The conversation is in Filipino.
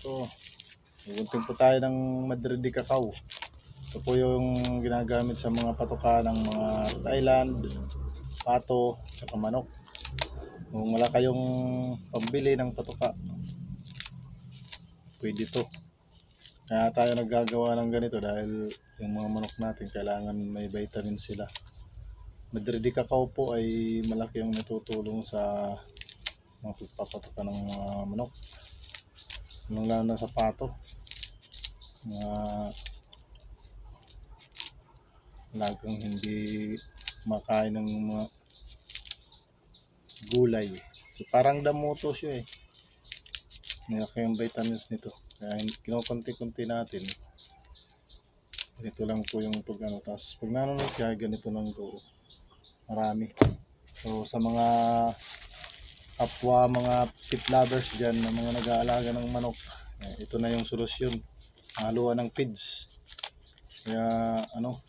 Ito, pupuntin po tayo ng Madrid de Cacao. Ito po yung ginagamit sa mga patoka ng mga Thailand, pato, at manok. Kung wala kayong pambili ng patoka, pwede to. Kaya tayo naggagawa ng ganito dahil yung mga manok natin kailangan may vitamin sila. Madrid de Cacao po ay malaki ang natutulong sa mga pagpapatoka ng mga manok. Lalo na sa pato. Mga lagang hindi makain ng mga gulay. So, parang damoto siya eh. Malaki yung vitamins nito. Kaya kinukunti-kunti natin. Ganito lang po yung pag ano. Tapos pag nanunod siya, ganito lang po. Marami. So sa mga kapwa mga pet lovers dyan na mga nag-aalaga ng manok, ito na yung solusyon. Haluan ng feeds. Kaya ano,